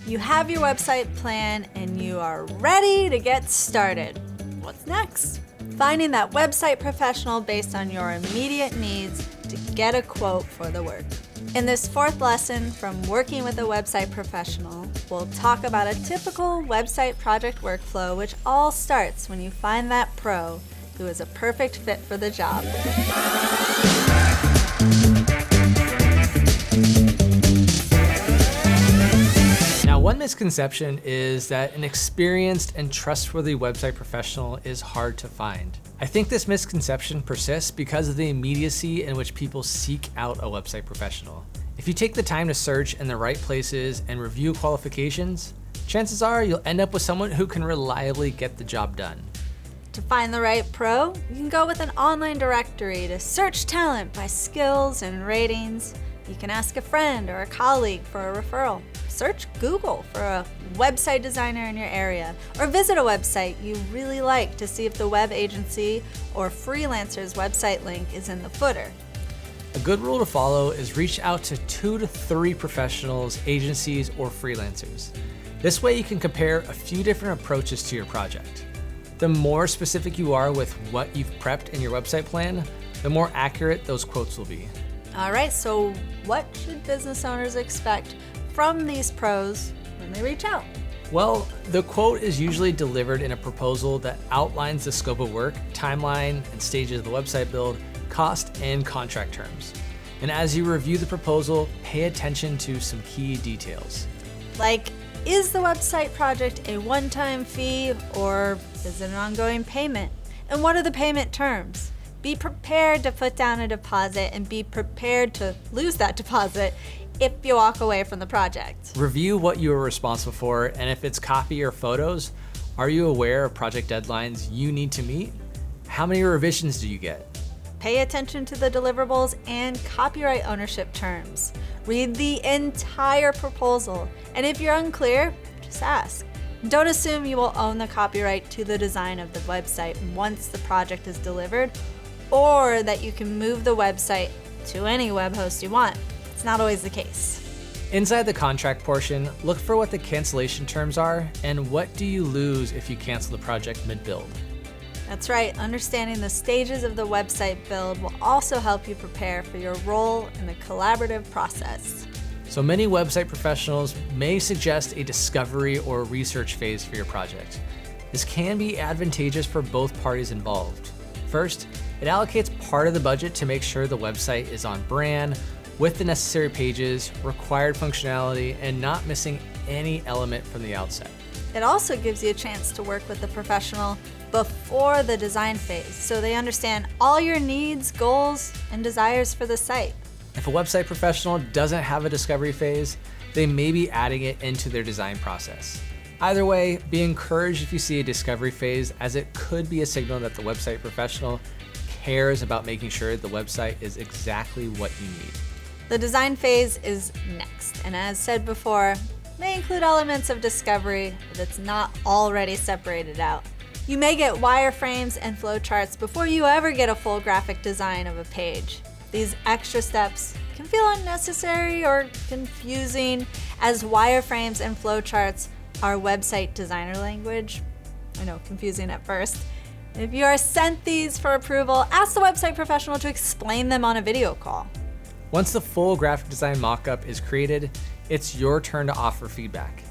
You have your website plan and you are ready to get started. What's next? Finding that website professional based on your immediate needs to get a quote for the work. In this fourth lesson from Working with a Website Professional, we'll talk about a typical website project workflow, which all starts when you find that pro who is a perfect fit for the job. Now, one misconception is that an experienced and trustworthy website professional is hard to find. I think this misconception persists because of the immediacy in which people seek out a website professional. If you take the time to search in the right places and review qualifications, chances are you'll end up with someone who can reliably get the job done. To find the right pro, you can go with an online directory to search talent by skills and ratings. You can ask a friend or a colleague for a referral. Search Google for a website designer in your area, or visit a website you really like to see if the web agency or freelancers website link is in the footer. A good rule to follow is reach out to 2 to 3 professionals, agencies, or freelancers. This way you can compare a few different approaches to your project. The more specific you are with what you've prepped in your website plan, the more accurate those quotes will be. All right, so what should business owners expect from these pros when they reach out? Well, the quote is usually delivered in a proposal that outlines the scope of work, timeline, and stages of the website build, cost, and contract terms. And as you review the proposal, pay attention to some key details. Like, is the website project a one-time fee or is it an ongoing payment? And what are the payment terms? Be prepared to put down a deposit and be prepared to lose that deposit if you walk away from the project. Review what you are responsible for, and if it's copy or photos, are you aware of project deadlines you need to meet? How many revisions do you get? Pay attention to the deliverables and copyright ownership terms. Read the entire proposal, and if you're unclear, just ask. Don't assume you will own the copyright to the design of the website once the project is delivered, or that you can move the website to any web host you want. It's not always the case. Inside the contract portion, look for what the cancellation terms are and what do you lose if you cancel the project mid-build. That's right, understanding the stages of the website build will also help you prepare for your role in the collaborative process. So many website professionals may suggest a discovery or research phase for your project. This can be advantageous for both parties involved. First, it allocates part of the budget to make sure the website is on brand, with the necessary pages, required functionality, and not missing any element from the outset. It also gives you a chance to work with the professional before the design phase, so they understand all your needs, goals, and desires for the site. If a website professional doesn't have a discovery phase, they may be adding it into their design process. Either way, be encouraged if you see a discovery phase, as it could be a signal that the website professional cares about making sure the website is exactly what you need. The design phase is next, and as said before, may include elements of discovery that's not already separated out. You may get wireframes and flowcharts before you ever get a full graphic design of a page. These extra steps can feel unnecessary or confusing, as wireframes and flowcharts are website designer language. I know, confusing at first. If you are sent these for approval, ask the website professional to explain them on a video call. Once the full graphic design mockup is created, it's your turn to offer feedback.